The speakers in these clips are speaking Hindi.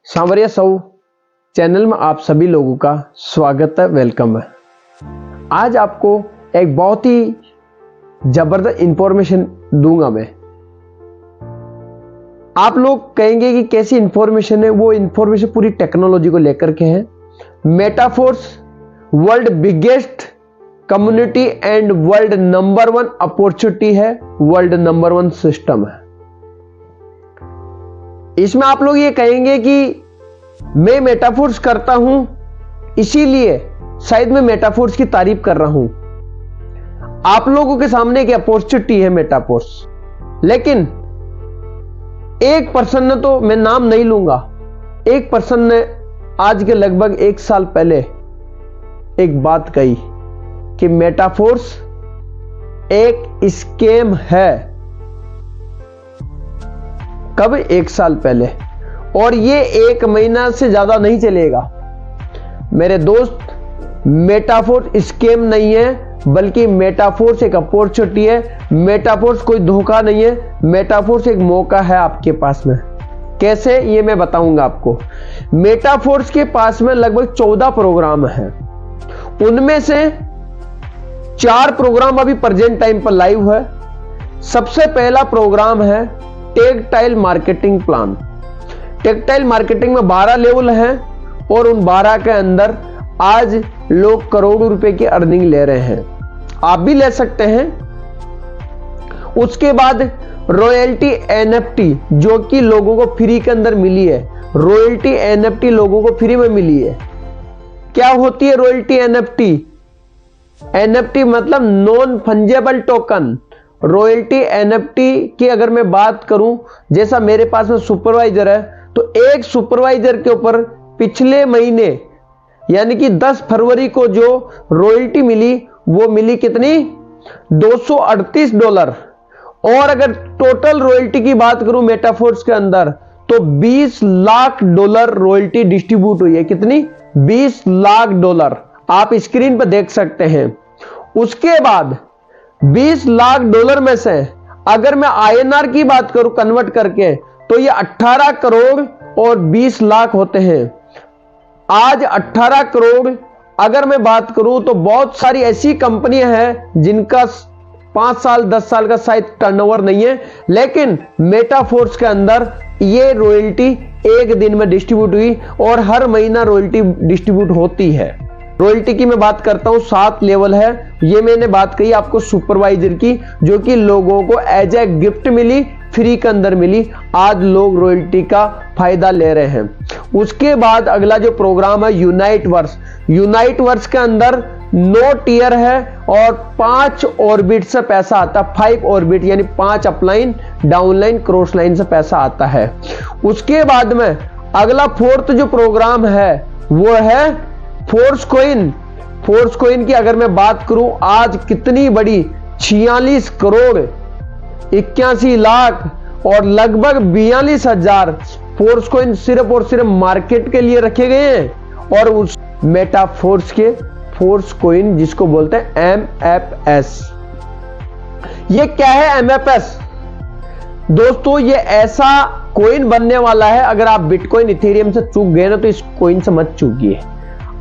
सांवरिया सौ चैनल में आप सभी लोगों का स्वागत है, वेलकम है। आज आपको एक बहुत ही जबरदस्त इंफॉर्मेशन दूंगा मैं। आप लोग कहेंगे कि कैसी इंफॉर्मेशन है। वो इंफॉर्मेशन पूरी टेक्नोलॉजी को लेकर के है। Metaforce world biggest community and world number 1 opportunity है, वर्ल्ड नंबर 1 सिस्टम है। इसमें आप लोग ये कहेंगे कि मैं मेटाफोर्स करता हूं, इसीलिए शायद मैं मेटाफोर्स की तारीफ कर रहा हूं। आप लोगों के सामने एक अपॉर्चुनिटी है मेटाफोर्स। लेकिन एक पर्सन ने, तो मैं नाम नहीं लूंगा, एक पर्सन ने आज के लगभग 1 साल पहले एक बात कही कि मेटाफोर्स एक स्कैम है। कब? 1 साल पहले। और ये 1 महीना से ज्यादा नहीं चलेगा। मेरे दोस्त, मेटाफोर्स स्कैम नहीं है, बल्कि मेटाफोर्स एक अपॉर्चुनिटी है। मेटाफोर्स कोई धोखा नहीं है, मेटाफोर्स एक मौका है आपके पास में। कैसे, ये मैं बताऊंगा आपको। मेटाफोर्स के पास में लगभग 14 प्रोग्राम हैं। उनमें से 4 प्रोग्राम अभी प्रेजेंट टाइम पर लाइव है। सबसे पहला प्रोग्राम है tactile marketing plan. Tactile marketing में 12 लेवल हैं और उन 12 के अंदर आज लोग करोड़ों रुपए की अर्निंग ले रहे हैं। आप भी ले सकते हैं। उसके बाद रॉयल्टी एनएफटी, जो कि लोगों को फ्री के अंदर मिली है। रॉयल्टी एनएफटी लोगों को फ्री में मिली है। क्या होती है रॉयल्टी एनएफटी? एनएफटी मतलब non fungible token. Royalty NFT की अगर मैं बात करूं, जैसा मेरे पास में सुपरवाइजर है, तो एक सुपरवाइजर के ऊपर पिछले महीने यानी कि 10 फरवरी को जो रॉयल्टी मिली, वो मिली कितनी? $238। और अगर टोटल रॉयल्टी की बात करूं मेटाफोर्स के अंदर, तो $20 लाख रॉयल्टी डिस्ट्रीब्यूट हुई है। कितनी? $20 लाख। आप स्क्रीन पर देख सकते हैं। उसके बाद $20 लाख में से अगर मैं आईएनआर की बात करूं कन्वर्ट करके, तो ये 18 करोड़ और 20 लाख होते हैं। आज 18 करोड़ अगर मैं बात करूं, तो बहुत सारी ऐसी कंपनियां हैं जिनका 5 साल 10 साल का शायद टर्नओवर नहीं है, लेकिन मेटाफोर्स के अंदर ये रॉयल्टी एक दिन में डिस्ट्रीब्यूट हुई और हर महीना रॉयल्टी डिस्ट्रीब्यूट होती है। रॉयल्टी की मैं बात करता हूं, 7 लेवल है। ये मैंने बात कही आपको सुपरवाइजर की, जो कि लोगों को एज ए गिफ्ट मिली, फ्री के अंदर मिली। आज लोग रॉयल्टी का फायदा ले रहे हैं। उसके बाद अगला जो प्रोग्राम है यूनाइट वर्स। यूनाइट वर्स के अंदर 9 टियर है और 5 ऑर्बिट से पैसा आता है। 5 ऑर्बिट यानी 5 अपलाइन, डाउनलाइन, क्रॉस लाइन से पैसा आता है। उसके बाद में अगला 4th जो प्रोग्राम है वो है फोर्स कॉइन। फोर्स कॉइन की अगर मैं बात करूं, आज कितनी बड़ी 46 करोड़ 81 लाख और लगभग 42,000 फोर्स कॉइन सिर्फ और सिर्फ मार्केट के लिए रखे गए हैं। और उस मेटाफोर्स के फोर्स कॉइन, जिसको बोलते हैं MFS। ये क्या है MFS? दोस्तों, ये ऐसा कॉइन बनने वाला है, अगर आप बिटकॉइन इथेरियम से चूक गए ना, तो इस कॉइन से मत चूकिए।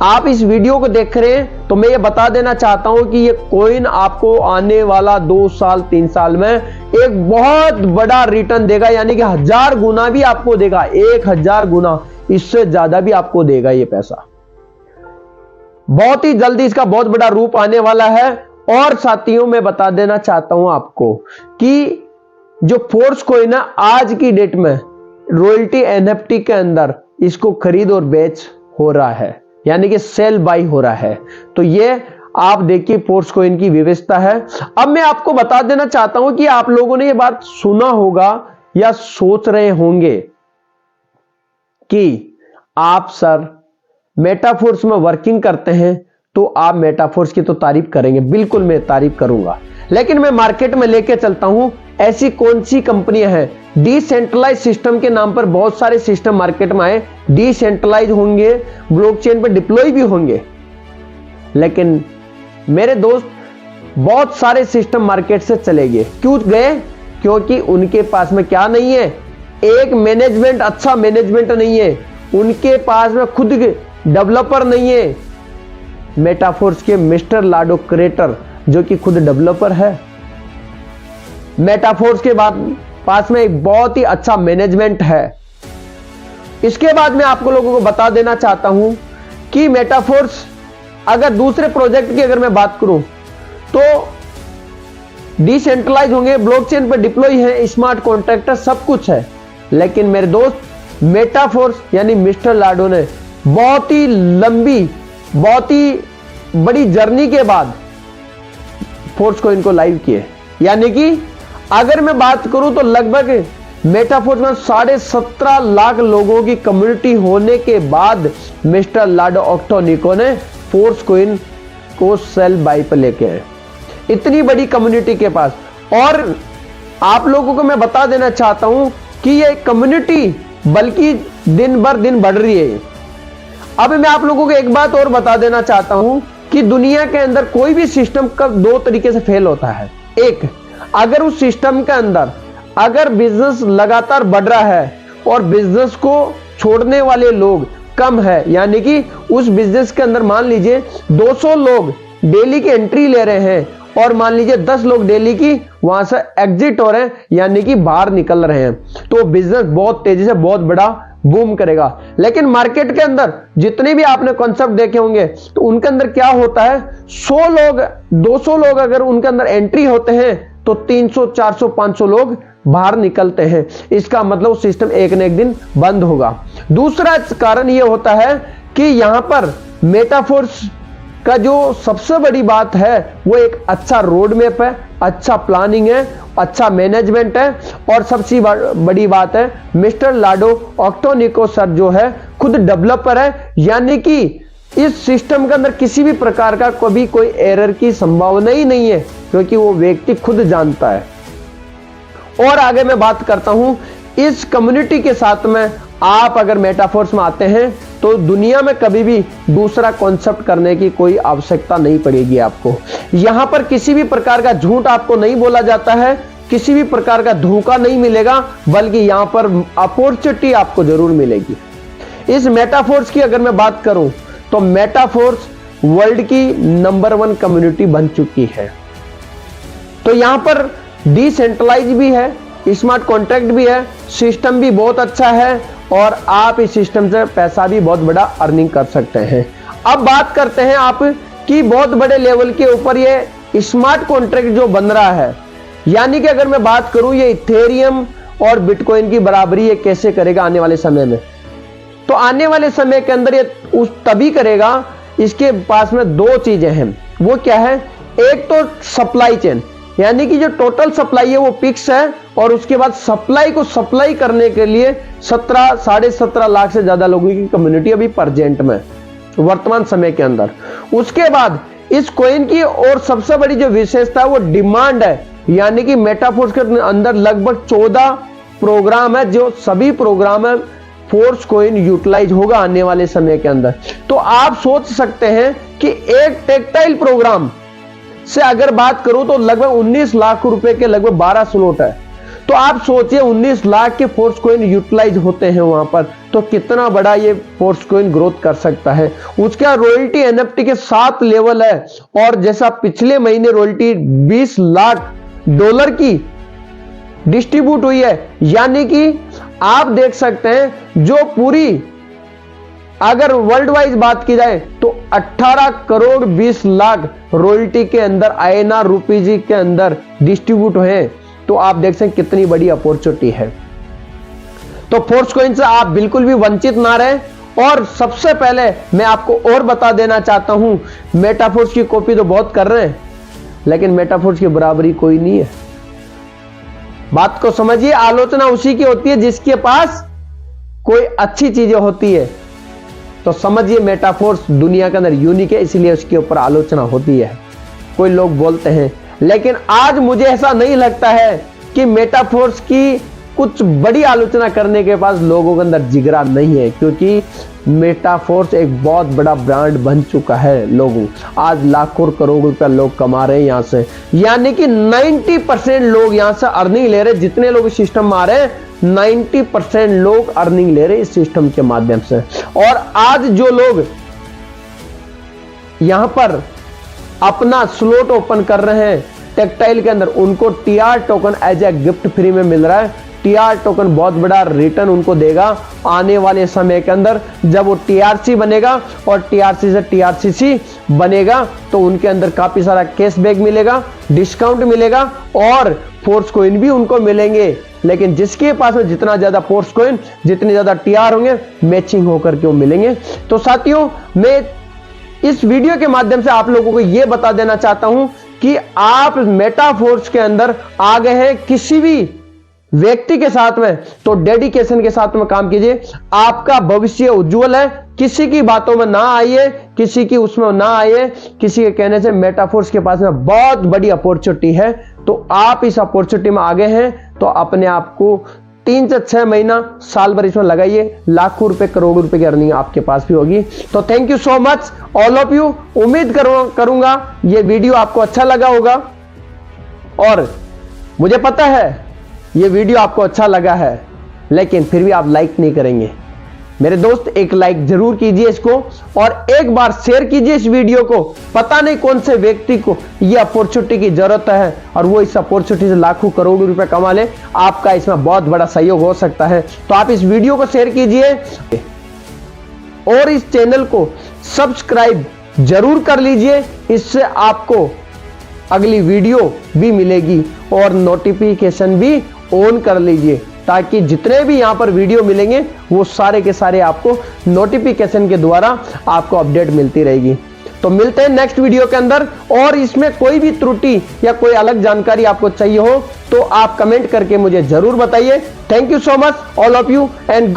आप इस वीडियो को देख रहे हैं तो मैं ये बता देना चाहता हूं कि ये कॉइन आपको आने वाला 2 साल 3 साल में एक बहुत बड़ा रिटर्न देगा, यानी कि 1000 गुना भी आपको देगा। 1000 गुना, इससे ज्यादा भी आपको देगा ये पैसा। बहुत ही जल्दी इसका बहुत बड़ा रूप आने वाला है। और साथियों, मैं बता देना चाहता हूं आपको कि जो फोर्स कॉइन है आज की डेट में रॉयल्टी एनएफटी के अंदर इसको खरीद और बेच हो रहा है, यानी कि सेल बाई हो रहा है। तो ये आप देखिए फोर्स कॉइन की व्यवस्था है। अब मैं आपको बता देना चाहता हूं कि आप लोगों ने ये बात सुना होगा या सोच रहे होंगे कि आप सर मेटाफोर्स में वर्किंग करते हैं, तो आप मेटाफोर्स की तो तारीफ करेंगे। बिल्कुल मैं तारीफ करूंगा, लेकिन मैं मार्केट में लेके चलता हूं ऐसी कौन सी कंपनियां हैं। डिसेंट्रलाइज सिस्टम के नाम पर बहुत सारे सिस्टम मार्केट में आए। डिसेंट्रलाइज होंगे, ब्लॉकचेन पर डिप्लॉय भी होंगे, लेकिन मेरे दोस्त बहुत सारे सिस्टम मार्केट से चले गए। क्यों गए? क्योंकि उनके पास में क्या नहीं है, एक मैनेजमेंट, अच्छा मैनेजमेंट नहीं है। उनके पास में खुद डेवलपर नहीं है। मेटाफोर्स के मिस्टर लाडो क्रिएटर जो कि खुद डेवलपर है। मेटाफोर्स के बाद पास में एक बहुत ही अच्छा मैनेजमेंट है। इसके बाद मैं आपको लोगों को बता देना चाहता हूं कि मेटाफोर्स अगर दूसरे प्रोजेक्ट की अगर मैं बात करूं तो डिसेंट्रलाइज होंगे, ब्लॉकचेन पर डिप्लॉय है, स्मार्ट कॉन्ट्रैक्टर सब कुछ है। लेकिन मेरे दोस्त मेटाफोर्स यानी मिस्टर लाडो ने बहुत ही लंबी, बहुत ही बड़ी जर्नी के बाद फोर्स को इनको लाइव किए। यानी कि अगर मैं बात करूं तो लगभग मेटाफोर्स में 17.5 लाख लोगों की कम्युनिटी होने के बाद मिस्टर लाडो ऑक्टोनिको ने फोर्स कोइन को सेल बाय पर लेके आए, इतनी बड़ी कम्युनिटी के पास। और आप लोगों को मैं बता देना चाहता हूं कि ये कम्युनिटी बल्कि दिन भर दिन बढ़ रही है। अब मैं आप लोगों को एक बात और बता देना चाहता हूं कि दुनिया के अंदर कोई भी सिस्टम का दो तरीके से फेल होता है। एक, अगर उस सिस्टम के अंदर अगर बिजनेस लगातार बढ़ रहा है और बिजनेस को छोड़ने वाले लोग कम है, यानी कि उस बिजनेस के अंदर मान लीजिए 200 लोग डेली की एंट्री ले रहे हैं और मान लीजिए 10 लोग डेली की वहां से एग्जिट हो रहे हैं, यानी कि बाहर निकल रहे हैं, तो बिजनेस बहुत तेजी से बहुत बड़ा बूम करेगा। लेकिन मार्केट के अंदर जितने भी आपने कॉन्सेप्ट देखे होंगे तो उनके अंदर क्या होता है, 100 लोग 200 लोग अगर उनके अंदर एंट्री होते हैं तो 300 400 500 लोग बाहर निकलते हैं। इसका मतलब सिस्टम एक न एक दिन बंद होगा। दूसरा कारण यह होता है कि यहां पर मेटाफोर्स का जो सबसे बड़ी बात है वो एक अच्छा रोड मैप है, अच्छा प्लानिंग है, अच्छा मैनेजमेंट है, और सबसे बड़ी बात है मिस्टर लाडो ऑक्टोनिको सर जो है खुद डेवलपर है। यानी कि इस सिस्टम के अंदर किसी भी प्रकार का कभी कोई एरर की संभावना ही नहीं है, क्योंकि वो व्यक्ति खुद जानता है। और आगे मैं बात करता हूं, इस कम्युनिटी के साथ में आप अगर मेटाफोर्स में आते हैं तो दुनिया में कभी भी दूसरा कॉन्सेप्ट करने की कोई आवश्यकता नहीं पड़ेगी आपको। यहां पर किसी भी प्रकार का झूठ आपको नहीं बोला जाता है, किसी भी प्रकार का धोखा नहीं मिलेगा, बल्कि यहां पर अपॉर्चुनिटी आपको जरूर मिलेगी। इस मेटाफोर्स की अगर मैं बात करूं तो मेटाफोर्स वर्ल्ड की नंबर 1 कम्युनिटी बन चुकी है। तो यहां पर डिसेंट्रलाइज भी है, स्मार्ट कॉन्ट्रैक्ट भी है, सिस्टम भी बहुत अच्छा है, और आप इस सिस्टम से पैसा भी बहुत बड़ा अर्निंग कर सकते हैं। अब बात करते हैं आप कि बहुत बड़े लेवल के ऊपर ये स्मार्ट कॉन्ट्रैक्ट जो बन रहा है, यानी कि अगर मैं बात करूं ये इथेरियम और बिटकॉइन की बराबरी ये कैसे करेगा आने वाले समय में। तो आने वाले समय के अंदर ये उस तभी करेगा, इसके पास में 2 चीजें हैं। वो क्या है, एक तो सप्लाई चेन, यानी कि जो टोटल सप्लाई है वो फिक्स है, और उसके बाद सप्लाई को सप्लाई करने के लिए 17.5 लाख से ज्यादा लोगों की कम्युनिटी अभी प्रेजेंट में वर्तमान समय के अंदर। उसके बाद इस कॉइन की और सबसे बड़ी जो विशेषता है वो डिमांड है, यानी कि मेटाफोर्स के अंदर लगभग 14 प्रोग्राम है, जो सभी प्रोग्राम है फोर्स कॉइन यूटिलाइज होगा आने वाले समय के अंदर। तो आप सोच सकते हैं कि एक टेक्टाइल प्रोग्राम से अगर बात करूं तो लगभग 19 लाख रुपए के लगभग 12 स्लॉट है। तो आप सोचिए 19 लाख के फोर्स कॉइन यूटिलाइज होते हैं वहां पर, तो कितना बड़ा ये फोर्स कॉइन ग्रोथ कर सकता है। उसका रॉयल्टी एनएफटी के 7 लेवल है, और जैसा पिछले महीने रॉयल्टी $20 लाख की डिस्ट्रीब्यूट हुई है, यानी कि आप देख सकते हैं जो पूरी अगर वर्ल्ड वाइज बात की जाए तो 18 करोड़ 20 लाख रॉयल्टी के अंदर INR रुपीज के अंदर डिस्ट्रीब्यूट हुए। तो आप देख सकते हैं कितनी बड़ी अपॉर्चुनिटी है। तो फोर्स कॉइन से आप बिल्कुल भी वंचित ना रहे। और सबसे पहले मैं आपको और बता देना चाहता हूं, मेटाफोर्स की कॉपी तो बहुत कर रहे हैं, लेकिन मेटाफोर्स की बराबरी कोई नहीं है। बात को समझिए, आलोचना उसी की होती है जिसके पास कोई अच्छी चीजें होती है। तो समझिए मेटाफोर्स दुनिया के अंदर यूनिक है, इसलिए उसके ऊपर आलोचना होती है, कोई लोग बोलते हैं। लेकिन आज मुझे ऐसा नहीं लगता है कि मेटाफोर्स की कुछ बड़ी आलोचना करने के पास लोगों के अंदर जिगरा नहीं है, क्योंकि मेटाफोर्स एक बहुत बड़ा ब्रांड बन चुका है। लोगों आज लाखों करोड़ रुपया लोग कमा रहे हैं यहां से, यानी कि 90% लोग यहां से अर्निंग ले रहे हैं। जितने लोग सिस्टम में आ रहे हैं 90% लोग अर्निंग ले रहे हैं इस सिस्टम के माध्यम से। और आज जो लोग यहां पर अपना स्लॉट ओपन कर रहे हैं टेक्टाइल के अंदर, उनको TR token as a gift free में मिल रहा है। टीआर टोकन बहुत बड़ा रिटर्न उनको देगा आने वाले समय के अंदर। जब वो टीआरसी बनेगा और टीआरसी से टीआरसीसी बनेगा तो उनके अंदर काफी सारा कैशबैक मिलेगा, डिस्काउंट मिलेगा और फोर्स कॉइन भी उनको मिलेंगे। लेकिन जिसके पास में जितना ज्यादा फोर्स कॉइन, जितने ज्यादा टीआर होंगे, मैचिंग होकर के वो मिलेंगे। तो साथियों, मैं इस वीडियो के माध्यम से आप लोगों को यह बता देना चाहता हूं कि आप मेटाफोर्स के अंदर आ गए हैं किसी भी व्यक्ति के साथ में, तो डेडिकेशन के साथ में काम कीजिए। आपका भविष्य उज्जवल है। किसी की बातों में ना आइए, किसी की उसमें ना आइए, किसी के कहने से। मेटाफोर्स के पास में बहुत बड़ी अपॉर्चुनिटी है, तो आप इस अपॉर्चुनिटी में आ गए हैं तो अपने आप को 3 से 6 महीना, साल भर इसमें लगाइए। लाखों रुपए, करोड़ों रुपए की अर्निंग आपके पास भी होगी। तो thank you so much all of you. उम्मीद करूंगा ये वीडियो आपको अच्छा लगा होगा, और मुझे पता है ये वीडियो आपको अच्छा लगा है, लेकिन फिर भी आप लाइक नहीं करेंगे। मेरे दोस्त, एक लाइक जरूर कीजिए इसको, और एक बार शेयर कीजिए इस वीडियो को। पता नहीं कौन से व्यक्ति को ये अपॉर्चुनिटी की जरूरत है और वो इस अपॉर्चुनिटी से लाखों करोड़ों रुपए कमा ले। आपका इसमें बहुत बड़ा सहयोग हो सकता है। तो आप इस वीडियो को शेयर कीजिए और इस चैनल को सब्सक्राइब जरूर कर लीजिए। इससे आपको अगली वीडियो भी मिलेगी और नोटिफिकेशन भी ऑन कर लीजिए, ताकि जितने भी यहां पर वीडियो मिलेंगे वो सारे के सारे आपको नोटिफिकेशन के द्वारा आपको अपडेट मिलती रहेगी। तो मिलते हैं नेक्स्ट वीडियो के अंदर, और इसमें कोई भी त्रुटि या कोई अलग जानकारी आपको चाहिए हो तो आप कमेंट करके मुझे जरूर बताइए। Thank you so much all of you and